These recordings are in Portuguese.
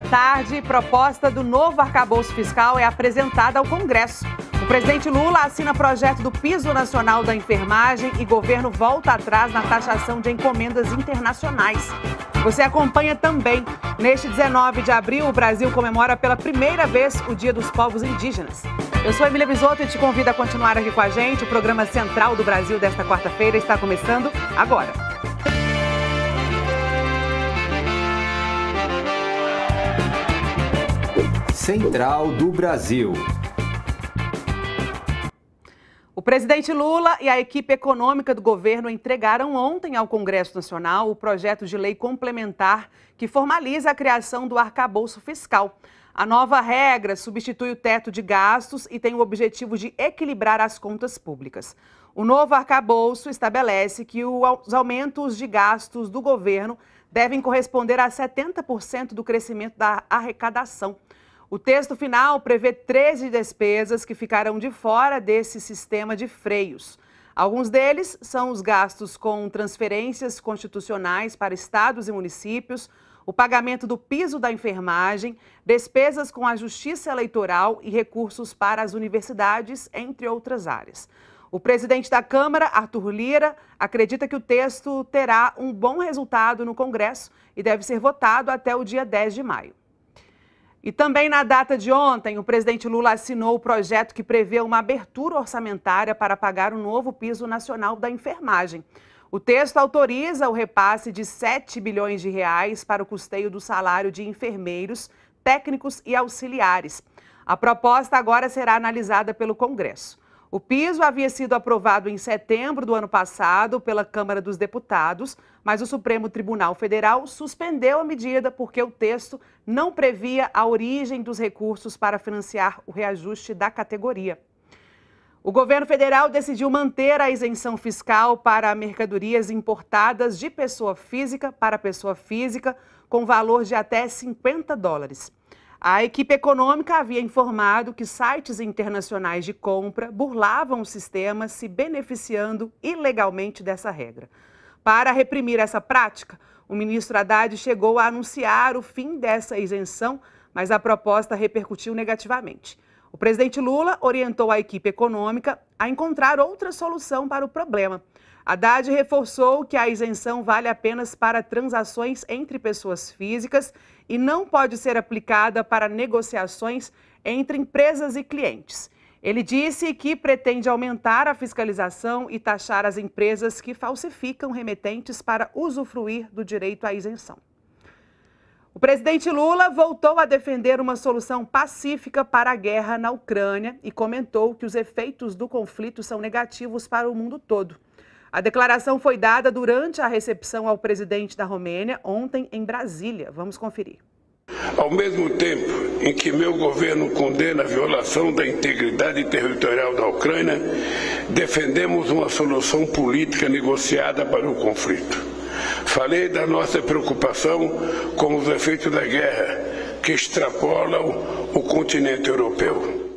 tarde, proposta do novo arcabouço fiscal é apresentada ao Congresso. O presidente Lula assina projeto do Piso Nacional da Enfermagem e governo volta atrás na taxação de encomendas internacionais. Você acompanha também. Neste 19 de abril, o Brasil comemora pela primeira vez o Dia dos Povos Indígenas. Eu sou Emília Bisotto e te convido a continuar aqui com a gente. O programa Central do Brasil desta quarta-feira está começando agora. Central do Brasil. O presidente Lula e a equipe econômica do governo entregaram ontem ao Congresso Nacional o projeto de lei complementar que formaliza a criação do arcabouço fiscal. A nova regra substitui o teto de gastos e tem o objetivo de equilibrar as contas públicas. O novo arcabouço estabelece que os aumentos de gastos do governo devem corresponder a 70% do crescimento da arrecadação. O texto final prevê 13 despesas que ficarão de fora desse sistema de freios. Alguns deles são os gastos com transferências constitucionais para estados e municípios, o pagamento do piso da enfermagem, despesas com a justiça eleitoral e recursos para as universidades, entre outras áreas. O presidente da Câmara, Arthur Lira, acredita que o texto terá um bom resultado no Congresso e deve ser votado até o dia 10 de maio. E também na data de ontem, o presidente Lula assinou o projeto que prevê uma abertura orçamentária para pagar o novo piso nacional da enfermagem. O texto autoriza o repasse de 7 bilhões de reais para o custeio do salário de enfermeiros, técnicos e auxiliares. A proposta agora será analisada pelo Congresso. O piso havia sido aprovado em setembro do ano passado pela Câmara dos Deputados, mas o Supremo Tribunal Federal suspendeu a medida porque o texto não previa a origem dos recursos para financiar o reajuste da categoria. O governo federal decidiu manter a isenção fiscal para mercadorias importadas de pessoa física para pessoa física, com valor de até $50. A equipe econômica havia informado que sites internacionais de compra burlavam o sistema, se beneficiando ilegalmente dessa regra. Para reprimir essa prática, o ministro Haddad chegou a anunciar o fim dessa isenção, mas a proposta repercutiu negativamente. O presidente Lula orientou a equipe econômica a encontrar outra solução para o problema. Haddad reforçou que a isenção vale apenas para transações entre pessoas físicas e não pode ser aplicada para negociações entre empresas e clientes. Ele disse que pretende aumentar a fiscalização e taxar as empresas que falsificam remetentes para usufruir do direito à isenção. O presidente Lula voltou a defender uma solução pacífica para a guerra na Ucrânia e comentou que os efeitos do conflito são negativos para o mundo todo. A declaração foi dada durante a recepção ao presidente da Romênia, ontem em Brasília. Vamos conferir. Ao mesmo tempo em que meu governo condena a violação da integridade territorial da Ucrânia, defendemos uma solução política negociada para o conflito. Falei da nossa preocupação com os efeitos da guerra, que extrapolam o continente europeu.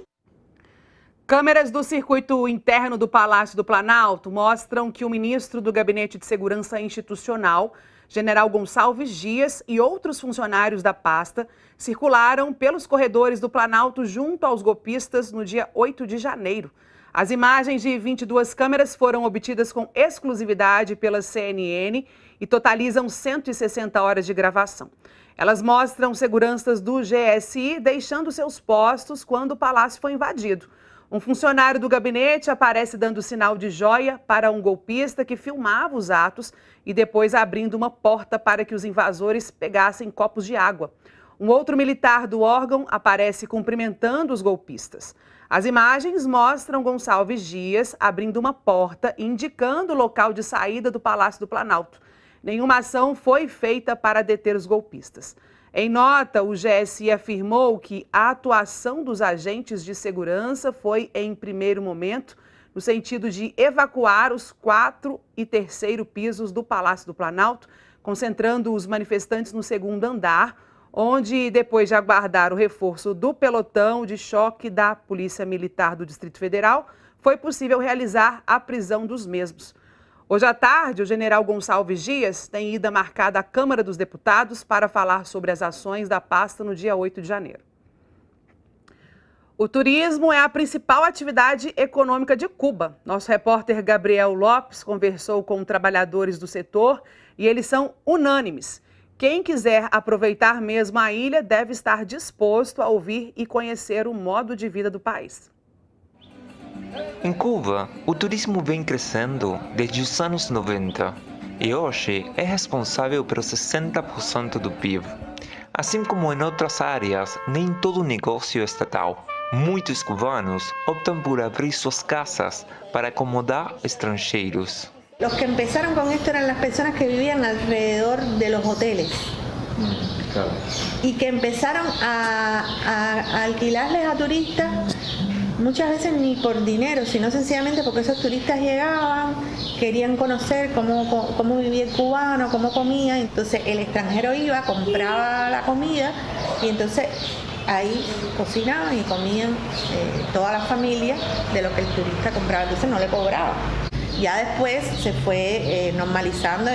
Câmeras do circuito interno do Palácio do Planalto mostram que o ministro do Gabinete de Segurança Institucional, General Gonçalves Dias, e outros funcionários da pasta circularam pelos corredores do Planalto junto aos golpistas no dia 8 de janeiro. As imagens de 22 câmeras foram obtidas com exclusividade pela CNN e totalizam 160 horas de gravação. Elas mostram seguranças do GSI deixando seus postos quando o palácio foi invadido. Um funcionário do gabinete aparece dando sinal de joia para um golpista que filmava os atos e depois abrindo uma porta para que os invasores pegassem copos de água. Um outro militar do órgão aparece cumprimentando os golpistas. As imagens mostram Gonçalves Dias abrindo uma porta e indicando o local de saída do Palácio do Planalto. Nenhuma ação foi feita para deter os golpistas. Em nota, o GSI afirmou que a atuação dos agentes de segurança foi, em primeiro momento, no sentido de evacuar os 4º e 3º pisos do Palácio do Planalto, concentrando os manifestantes no 2º andar, onde, depois de aguardar o reforço do pelotão de choque da Polícia Militar do Distrito Federal, foi possível realizar a prisão dos mesmos. Hoje à tarde, o general Gonçalves Dias tem ida marcada à Câmara dos Deputados para falar sobre as ações da pasta no dia 8 de janeiro. O turismo é a principal atividade econômica de Cuba. Nosso repórter Gabriel Lopes conversou com trabalhadores do setor e eles são unânimes. Quem quiser aproveitar mesmo a ilha deve estar disposto a ouvir e conhecer o modo de vida do país. Em Cuba, o turismo vem crescendo desde os anos 90 e hoje é responsável por 60% do PIB. Assim como em outras áreas, nem todo negócio é estatal. Muitos cubanos optam por abrir suas casas para acomodar estrangeiros. Los que empezaron con esto eran las personas que vivían alrededor de los hoteles y que empezaron a alquilarles a turistas, muchas veces ni por dinero, sino sencillamente porque esos turistas llegaban, querían conocer cómo vivía el cubano, cómo comía, entonces el extranjero iba, compraba la comida y entonces ahí cocinaban y comían toda la familia de lo que el turista compraba, entonces no le cobraba. Ya después se fue normalizando,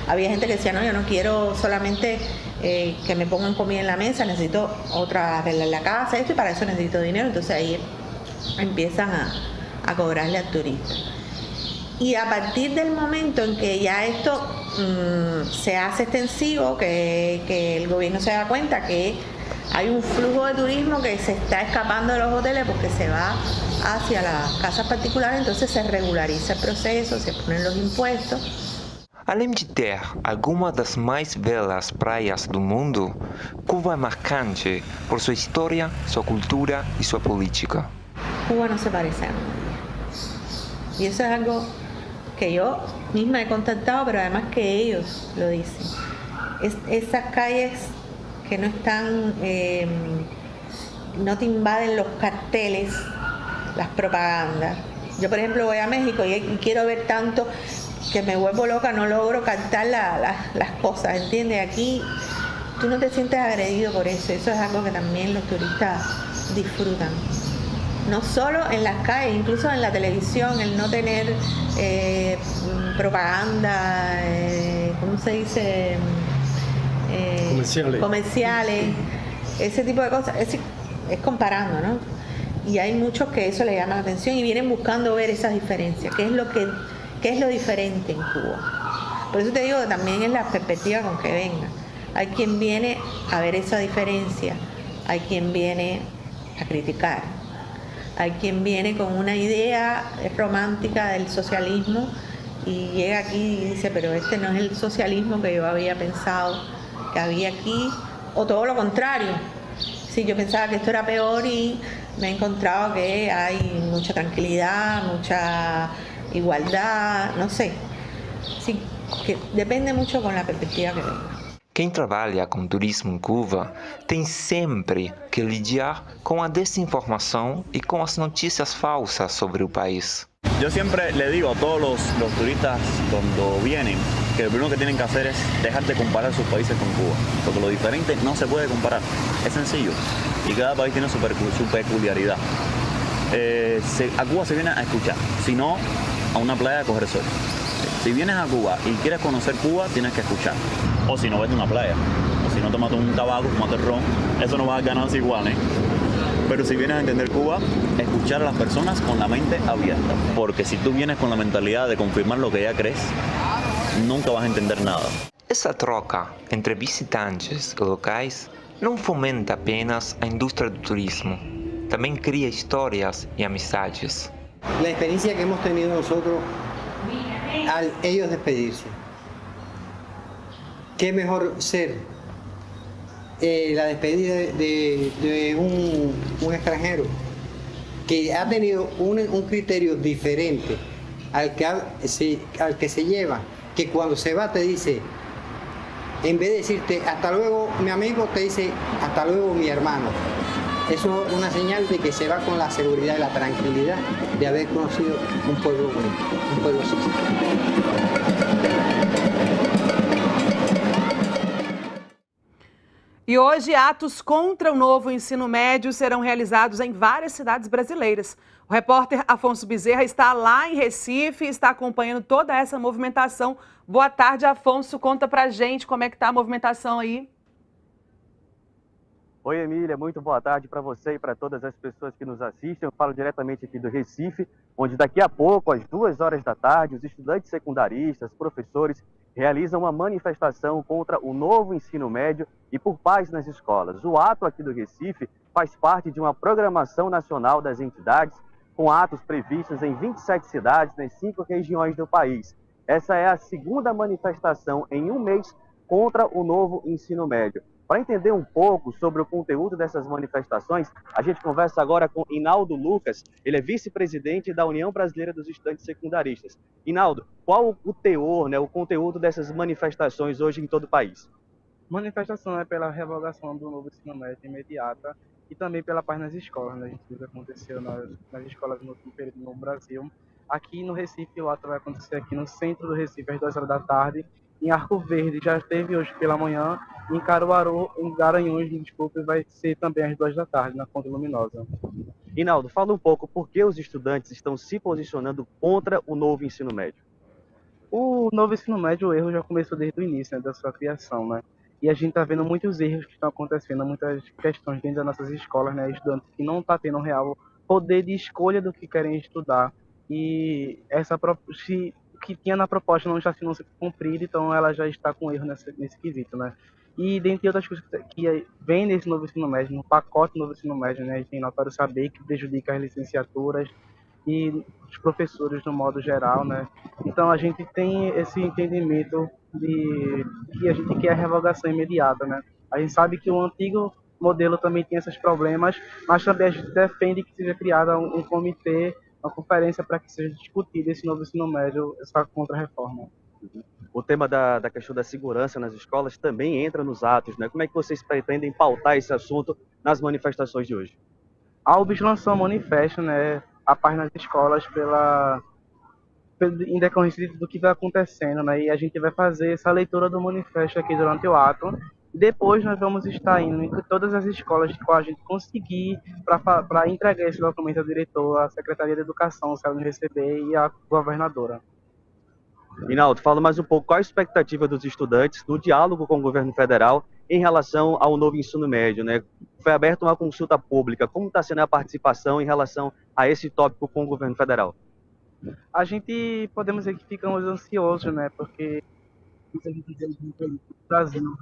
había gente que decía, no, yo no quiero solamente que me pongan comida en la mesa, necesito arreglar la casa, esto, y para eso necesito dinero, entonces ahí empiezan a cobrarle al turista. Y a partir del momento en que ya esto se hace extensivo, que el gobierno se da cuenta que hay un flujo de turismo que se está escapando de los hoteles porque se va hacia las casas particulares, entonces se regulariza el proceso, se ponen los impuestos. Além de ter algumas das mais belas praias do mundo, Cuba é marcante por sua história, sua cultura e sua política. Cuba no se parece a nadie. Y eso es algo que yo misma he contactado, pero además que ellos lo dicen. Esas calles que no están, no te invaden los carteles, las propagandas. Yo, por ejemplo, voy a México y quiero ver tanto que me vuelvo loca, no logro cantar las cosas, ¿entiendes? Aquí tú no te sientes agredido por eso. Eso es algo que también los turistas disfrutan. No solo en las calles, incluso en la televisión, el no tener propaganda, ¿cómo se dice? Comerciales, ese tipo de cosas, es comparando, ¿no? Y hay muchos que eso le llama la atención y vienen buscando ver esas diferencias, qué es lo diferente en Cuba. Por eso te digo que también es la perspectiva con que venga. Hay quien viene a ver esa diferencia, hay quien viene a criticar, hay quien viene con una idea romántica del socialismo y llega aquí y dice, pero este no es el socialismo que yo había pensado que había aquí, o todo lo contrario. Sí, yo pensaba que esto era peor y me he encontrado que hay mucha tranquilidad, mucha igualdad, no sé. Sí, que depende mucho con la perspectiva que venga. Quem trabalha com turismo em Cuba tem sempre que lidiar com a desinformação e com as notícias falsas sobre o país. Yo siempre le digo a todos los turistas cuando vienen que lo primero que tienen que hacer es dejar de comparar sus países con Cuba, porque lo diferente no se puede comparar, es sencillo y cada país tiene su peculiaridad. A Cuba se viene a escuchar, si no a una playa a coger sol. Si vienes a Cuba y quieres conocer Cuba, tienes que escuchar, o si no, vete a una playa, o si no, tomas un tabaco, tomas ron, eso no va a ganar igual, ¿eh? Pero si vienes a entender Cuba, escuchar a las personas con la mente abierta. Porque si tú vienes con la mentalidad de confirmar lo que ya crees, nunca vas a entender nada. Essa troca entre visitantes e locais não fomenta apenas a indústria do turismo, também cria histórias e amizades. La experiencia que hemos tenido nosotros al ellos despedirse. ¿Qué mejor ser la despedida de un extranjero que ha tenido un criterio diferente al que se lleva, que cuando se va te dice, en vez de decirte hasta luego mi amigo, te dice hasta luego mi hermano? Eso es una señal de que se va con la seguridad y la tranquilidad de haber conocido un pueblo bonito, un pueblo así. E hoje, atos contra o novo ensino médio serão realizados em várias cidades brasileiras. O repórter Afonso Bezerra está lá em Recife, está acompanhando toda essa movimentação. Boa tarde, Afonso. Conta pra gente como é que está a movimentação aí. Oi, Emília. Muito boa tarde para você e para todas as pessoas que nos assistem. Eu falo diretamente aqui do Recife, onde daqui a pouco, às 2 horas da tarde, os estudantes secundaristas, professores, realizam uma manifestação contra o novo ensino médio e por paz nas escolas. O ato aqui do Recife faz parte de uma programação nacional das entidades, com atos previstos em 27 cidades nas 5 regiões do país. Essa é a segunda manifestação em um mês contra o novo ensino médio. Para entender um pouco sobre o conteúdo dessas manifestações, a gente conversa agora com Inaldo Lucas. Ele é vice-presidente da União Brasileira dos Estudantes Secundaristas. Inaldo, qual o teor, o conteúdo dessas manifestações hoje em todo o país? Manifestação é pela revogação do novo ensino médio imediata e também pela paz nas escolas, né? A gente viu que aconteceu nas escolas no último período no Brasil. Aqui no Recife, o ato vai acontecer aqui no centro do Recife, às 2 horas da tarde. Em Arco Verde já esteve hoje pela manhã, em Caruaru, em Garanhuns, desculpe, vai ser também às 2 da tarde, na Fonte Luminosa. Inaldo, fala um pouco por que os estudantes estão se posicionando contra o novo ensino médio. O novo ensino médio, o erro já começou desde o início, né, da sua criação, né? E a gente está vendo muitos erros que estão acontecendo, muitas questões dentro das nossas escolas, né? Estudantes que não estão tendo um real poder de escolha do que querem estudar. E o que tinha na proposta não está sendo cumprido, então ela já está com erro nesse quesito, né? E dentre outras coisas que vem nesse novo ensino médio, no pacote do novo ensino médio, né? A gente tem notado saber que prejudica as licenciaturas e os professores no modo geral, né? Então a gente tem esse entendimento de que a gente quer a revogação imediata, né? A gente sabe que o antigo modelo também tem esses problemas, mas também a gente defende que seja criado um comitê, uma conferência para que seja discutido esse novo ensino médio, essa contra-reforma. O tema da questão da segurança nas escolas também entra nos atos, né? Como é que vocês pretendem pautar esse assunto nas manifestações de hoje? A UBS lançou um manifesto, né, a paz nas escolas em decorrência do que está acontecendo, né? E a gente vai fazer essa leitura do manifesto aqui durante o ato. Depois nós vamos estar indo em todas as escolas que a gente conseguir para entregar esse documento ao diretor, à Secretaria de Educação, se ela não receber, e à governadora. Inaldo, fala mais um pouco qual a expectativa dos estudantes no diálogo com o governo federal em relação ao novo ensino médio, né? Foi aberta uma consulta pública, como está sendo a participação em relação a esse tópico com o governo federal? A gente, podemos dizer que ficamos ansiosos, né? Porque a gente tem no Brasil,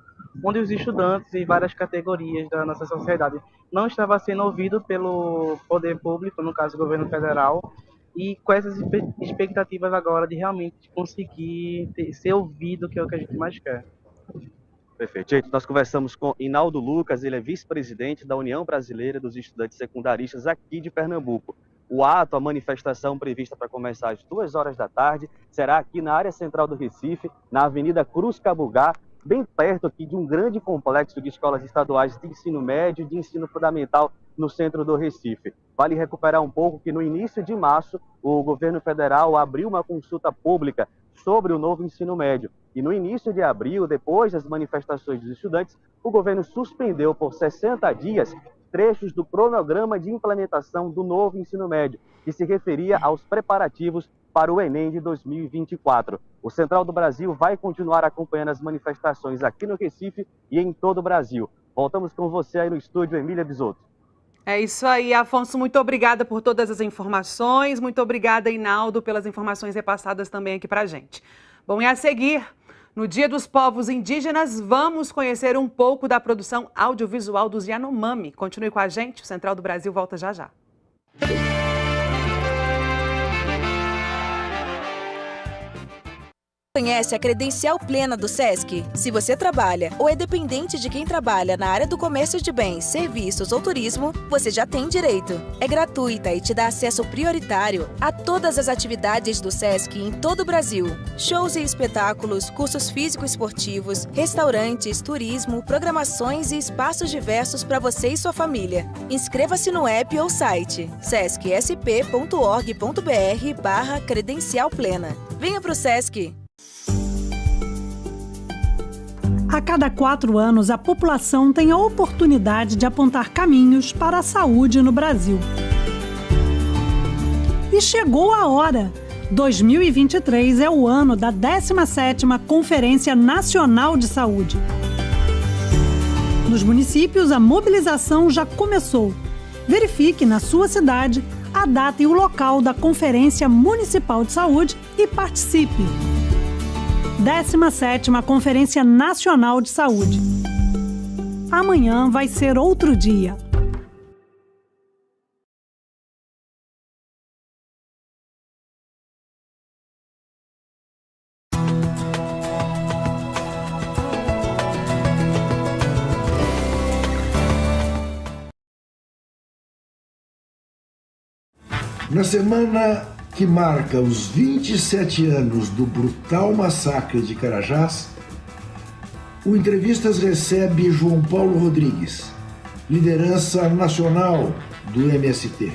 onde os estudantes em várias categorias da nossa sociedade não estavam sendo ouvidos pelo poder público, no caso o governo federal, e com essas expectativas agora de realmente conseguir ser ouvido, que é o que a gente mais quer. Perfeito. Gente, nós conversamos com Inaldo Lucas, ele é vice-presidente da União Brasileira dos Estudantes Secundaristas aqui de Pernambuco. O ato, a manifestação prevista para começar às 2 horas da tarde, será aqui na área central do Recife, na Avenida Cruz Cabugá, bem perto aqui de um grande complexo de escolas estaduais de ensino médio e de ensino fundamental no centro do Recife. Vale recuperar um pouco que no início de março, o governo federal abriu uma consulta pública sobre o novo ensino médio. E no início de abril, depois das manifestações dos estudantes, o governo suspendeu por 60 dias trechos do cronograma de implementação do novo ensino médio, que se referia aos preparativos para o Enem de 2024. O Central do Brasil vai continuar acompanhando as manifestações aqui no Recife e em todo o Brasil. Voltamos com você aí no estúdio, Emília Bisotto. É isso aí, Afonso. Muito obrigada por todas as informações. Muito obrigada, Inaldo, pelas informações repassadas também aqui pra gente. Bom, e a seguir, no Dia dos Povos Indígenas, vamos conhecer um pouco da produção audiovisual dos Yanomami. Continue com a gente, o Central do Brasil volta já já. Conhece a credencial plena do SESC? Se você trabalha ou é dependente de quem trabalha na área do comércio de bens, serviços ou turismo, você já tem direito. É gratuita e te dá acesso prioritário a todas as atividades do SESC em todo o Brasil. Shows e espetáculos, cursos físico-esportivos, restaurantes, turismo, programações e espaços diversos para você e sua família. Inscreva-se no app ou site sescsp.org.br/credencial plena. Venha pro SESC! A cada 4 anos, a população tem a oportunidade de apontar caminhos para a saúde no Brasil. E chegou a hora! 2023 é o ano da 17ª Conferência Nacional de Saúde. Nos municípios, a mobilização já começou. Verifique na sua cidade a data e o local da Conferência Municipal de Saúde e participe. 17ª Conferência Nacional de Saúde. Amanhã vai ser outro dia. Na semana que marca os 27 anos do brutal massacre de Carajás, o Entrevistas recebe João Paulo Rodrigues, liderança nacional do MST,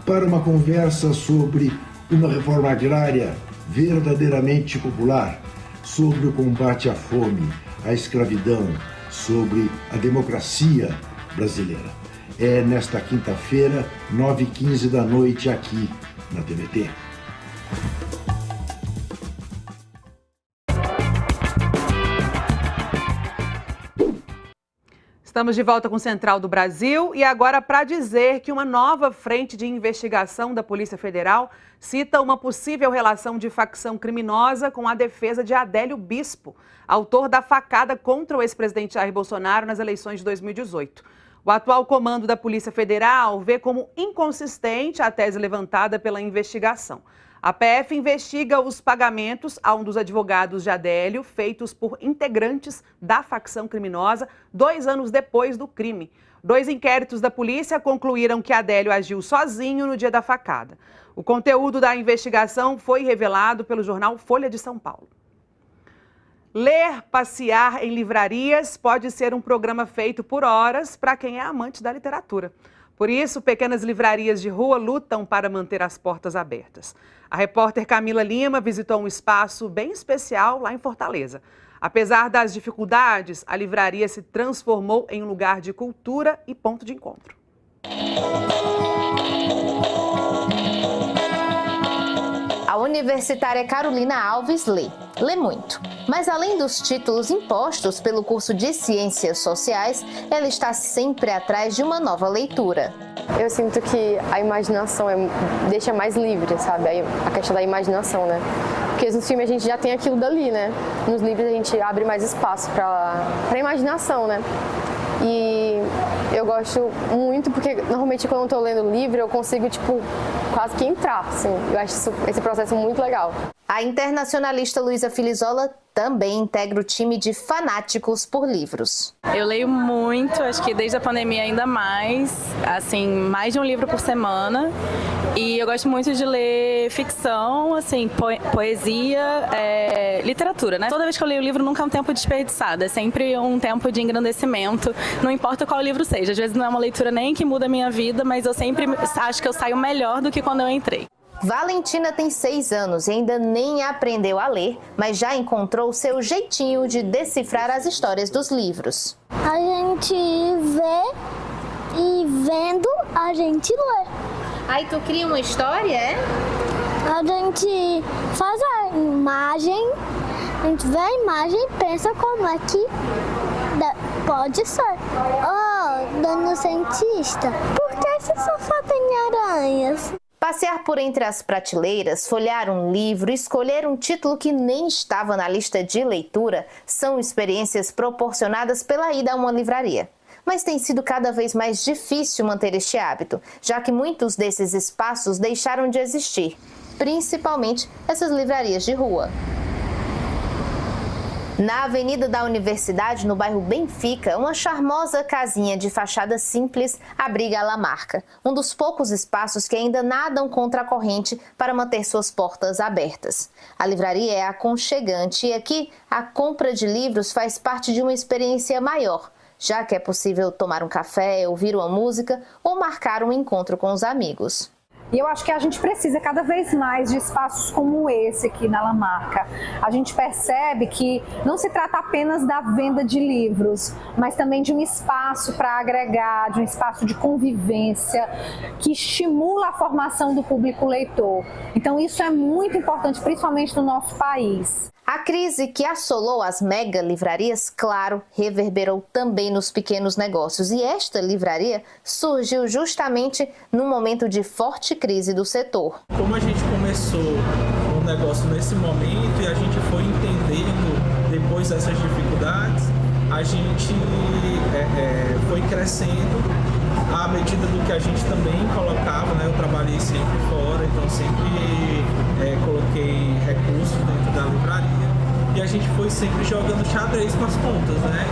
para uma conversa sobre uma reforma agrária verdadeiramente popular, sobre o combate à fome, à escravidão, sobre a democracia brasileira. É nesta quinta-feira, 9h15 da noite, aqui na TVT. Estamos de volta com o Central do Brasil e agora para dizer que uma nova frente de investigação da Polícia Federal cita uma possível relação de facção criminosa com a defesa de Adélio Bispo, autor da facada contra o ex-presidente Jair Bolsonaro nas eleições de 2018. O atual comando da Polícia Federal vê como inconsistente a tese levantada pela investigação. A PF investiga os pagamentos a um dos advogados de Adélio, feitos por integrantes da facção criminosa 2 anos depois do crime. 2 inquéritos da polícia concluíram que Adélio agiu sozinho no dia da facada. O conteúdo da investigação foi revelado pelo jornal Folha de São Paulo. Ler, passear em livrarias pode ser um programa feito por horas para quem é amante da literatura. Por isso, pequenas livrarias de rua lutam para manter as portas abertas. A repórter Camila Lima visitou um espaço bem especial lá em Fortaleza. Apesar das dificuldades, a livraria se transformou em um lugar de cultura e ponto de encontro. A universitária Carolina Alves lê muito. Mas além dos títulos impostos pelo curso de Ciências Sociais, ela está sempre atrás de uma nova leitura. Eu sinto que a imaginação deixa mais livre, sabe? A questão da imaginação, né? Porque nos filmes a gente já tem aquilo dali, né? Nos livros a gente abre mais espaço para a imaginação, né? E eu gosto muito porque normalmente quando eu estou lendo livro eu consigo, quase que entrar, assim. Eu acho esse processo muito legal. A internacionalista Luísa Filizola também integra o time de fanáticos por livros. Eu leio muito, acho que desde a pandemia ainda mais, assim, mais de um livro por semana. E eu gosto muito de ler ficção, assim, poesia, literatura, né? Toda vez que eu leio o livro nunca é um tempo desperdiçado, é sempre um tempo de engrandecimento, não importa qual livro seja. Às vezes não é uma leitura nem que muda a minha vida, mas eu sempre acho que eu saio melhor do que quando eu entrei. Valentina tem 6 anos e ainda nem aprendeu a ler, mas já encontrou seu jeitinho de decifrar as histórias dos livros. A gente vê e vendo a gente lê. Aí tu cria uma história, é? A gente faz a imagem, a gente vê a imagem e pensa como é que pode ser. Dona cientista, por que esse sofá tem aranhas? Passear por entre as prateleiras, folhear um livro, escolher um título que nem estava na lista de leitura são experiências proporcionadas pela ida a uma livraria. Mas tem sido cada vez mais difícil manter este hábito, já que muitos desses espaços deixaram de existir, principalmente essas livrarias de rua. Na Avenida da Universidade, no bairro Benfica, uma charmosa casinha de fachada simples abriga a La Marca, um dos poucos espaços que ainda nadam contra a corrente para manter suas portas abertas. A livraria é aconchegante e aqui a compra de livros faz parte de uma experiência maior, já que é possível tomar um café, ouvir uma música ou marcar um encontro com os amigos. E eu acho que a gente precisa cada vez mais de espaços como esse aqui na Lamarca. A gente percebe que não se trata apenas da venda de livros, mas também de um espaço para agregar, de um espaço de convivência que estimula a formação do público leitor. Então isso é muito importante, principalmente no nosso país. A crise que assolou as mega livrarias, claro, reverberou também nos pequenos negócios. E esta livraria surgiu justamente num momento de forte crise do setor. Como a gente começou o negócio nesse momento e a gente foi entendendo depois dessas dificuldades, a gente foi crescendo à medida do que a gente também colocava, né? Eu trabalhei sempre fora, então sempre coloquei recursos dentro da livraria e a gente foi sempre jogando xadrez com as contas, né?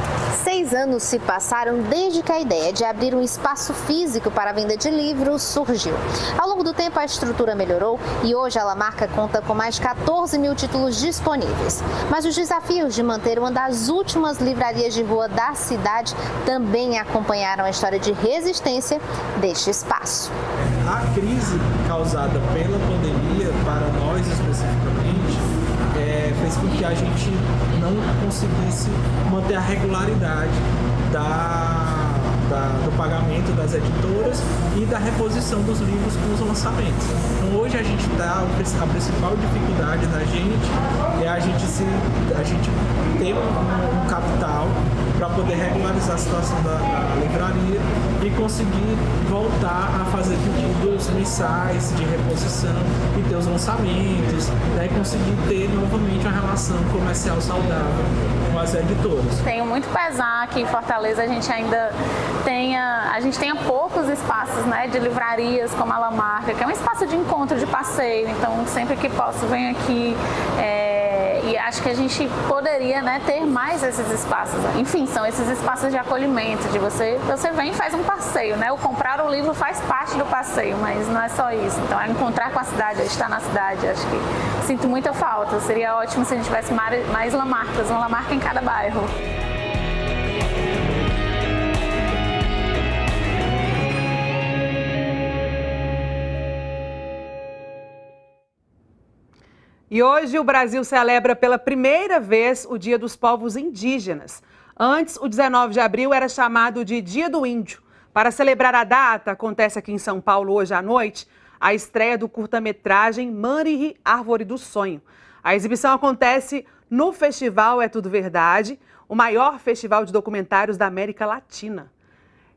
6 anos se passaram desde que a ideia de abrir um espaço físico para a venda de livros surgiu. Ao longo do tempo a estrutura melhorou e hoje a Lamarca conta com mais 14 mil títulos disponíveis. Mas os desafios de manter uma das últimas livrarias de rua da cidade também acompanharam a história de resistência deste espaço. A crise causada pela pandemia, para nós especificamente, fez com que a gente não conseguisse manter a regularidade do pagamento das editoras e da reposição dos livros com os lançamentos. Então hoje a principal dificuldade da gente é a gente ter um capital para poder regularizar a situação da livraria e conseguir voltar a fazer pedidos mensais de reposição e ter os lançamentos, né, e conseguir ter novamente uma relação comercial saudável com as editoras. Tenho muito pesar que em Fortaleza a gente ainda tenha poucos espaços, né, de livrarias como a Lamarca, que é um espaço de encontro, de passeio, então sempre que posso venho aqui e acho que a gente poderia, né, ter mais esses espaços. Enfim, são esses espaços de acolhimento, de você vem e faz um passeio, né? O comprar o livro faz parte do passeio, mas não é só isso. Então é encontrar com a cidade, é estar na cidade. Acho que sinto muita falta. Seria ótimo se a gente tivesse mais Lamarcas, uma Lamarca em cada bairro. E hoje o Brasil celebra pela primeira vez o Dia dos Povos Indígenas. Antes, o 19 de abril era chamado de Dia do Índio. Para celebrar a data, acontece aqui em São Paulo hoje à noite a estreia do curta-metragem Manrihi, Árvore do Sonho. A exibição acontece no Festival É Tudo Verdade, o maior festival de documentários da América Latina.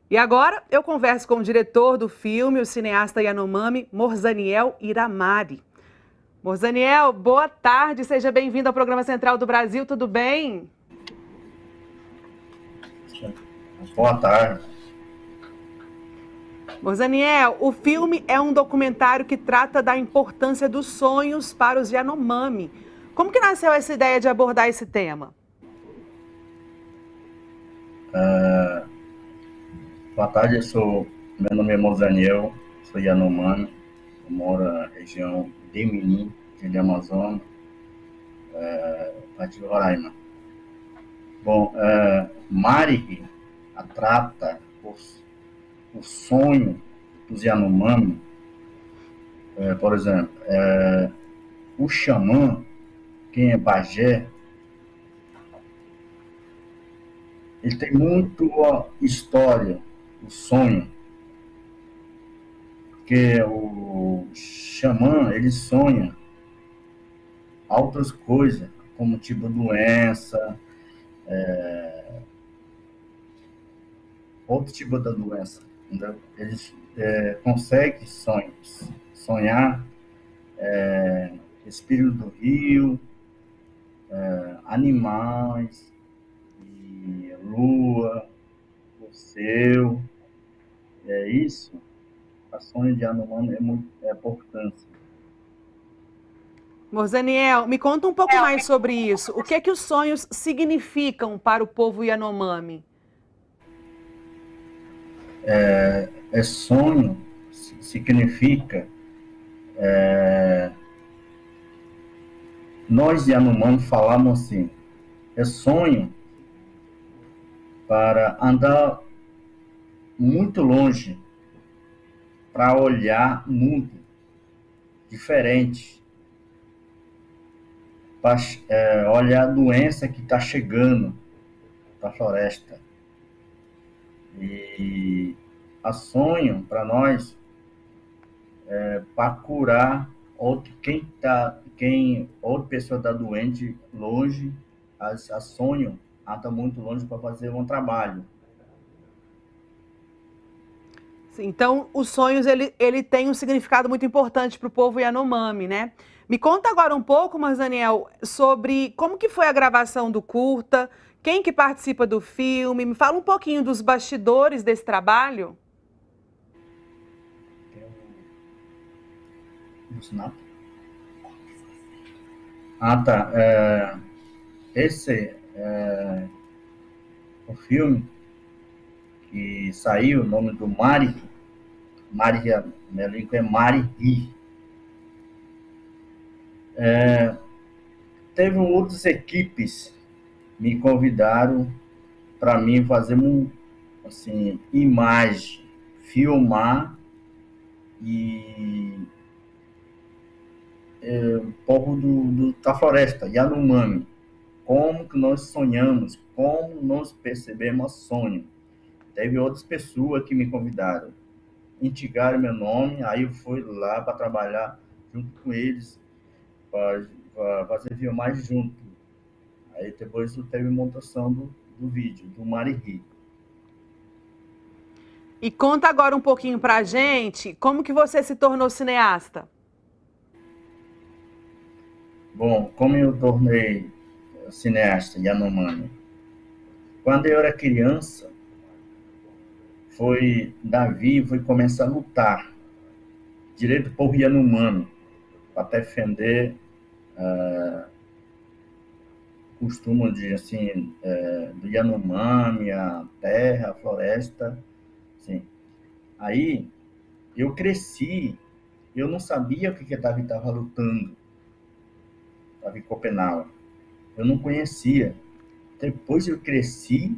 E agora eu converso com o diretor do filme, o cineasta Yanomami, Morzaniel Iramari. Morzaniel, boa tarde, seja bem-vindo ao Programa Central do Brasil, tudo bem? Boa tarde. Morzaniel, o filme é um documentário que trata da importância dos sonhos para os Yanomami. Como que nasceu essa ideia de abordar esse tema? Boa tarde, meu nome é Morzaniel, sou Yanomami, eu moro na região de Mirim, de Amazonas, parte de Roraima. Bom, Manrihi trata o sonho dos Yanomami. Por exemplo, o xamã, quem é pajé, ele tem muito história, o sonho, porque o xamã, ele sonha outras coisas, como tipo doença, outro tipo de doença, entendeu? Eles conseguem sonhar espírito do rio, animais, e lua, o céu, é isso. A sonho de Yanomami é importante. Morzaniel, me conta um pouco mais sobre isso. O que é que os sonhos significam para o povo Yanomami? Sonho significa nós Yanomami falamos assim, sonho para andar muito longe, para olhar muito diferente, para olhar a doença que está chegando para a floresta. E a sonho para nós para curar outra pessoa está doente longe, a sonho está muito longe para fazer um trabalho. Então, os sonhos, ele tem um significado muito importante para o povo Yanomami, né? Me conta agora um pouco, Marzaniel, sobre como que foi a gravação do curta, quem que participa do filme, me fala um pouquinho dos bastidores desse trabalho. Tá. Esse é o filme que saiu, o nome do Mari, meu elenco é Mari Ri. Teve outras equipes me convidaram para mim fazer assim, imagem, filmar e um pouco da floresta, Yanomami, como que nós sonhamos, como nós percebemos sonho. Teve outras pessoas que me convidaram, indicaram meu nome, aí eu fui lá para trabalhar junto com eles, para fazer filmagem junto. Aí depois teve a montação do vídeo, do Mari Ri. E conta agora um pouquinho pra gente, como que você se tornou cineasta? Bom, como eu tornei cineasta Yanomami? Quando eu era criança, Davi foi começar a lutar direito do povo Yanomami para defender costume do Yanomami, a terra, a floresta, assim. Aí eu cresci, eu não sabia o que Davi estava lutando, Davi Copenau, eu não conhecia. Depois eu cresci,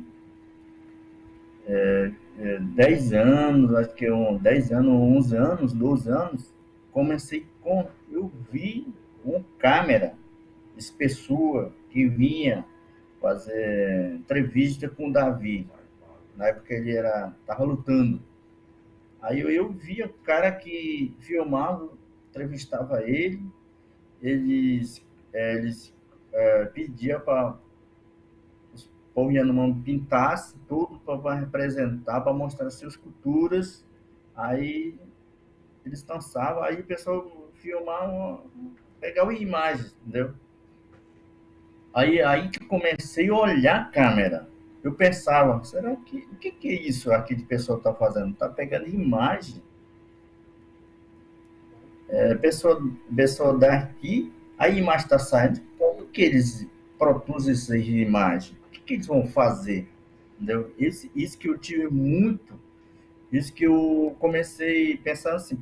10 anos, acho que 10 anos, 11 anos, 12 anos, eu vi uma câmera, essa pessoa que vinha fazer entrevista com o Davi, na época ele estava lutando. Aí eu via o cara que filmava, entrevistava eles pediam para os povos Yanomami pintasse tudo para representar, para mostrar suas culturas. Aí eles dançavam, aí o pessoal filmava, pegava imagens, entendeu? Aí que comecei a olhar a câmera. Eu pensava, será que o que é isso aqui de pessoa está fazendo? Está pegando imagem. Pessoa daqui, a imagem está saindo. Como que eles produzem essas imagens? O que eles vão fazer? Entendeu? Isso que eu tive muito, isso que eu comecei a pensar assim.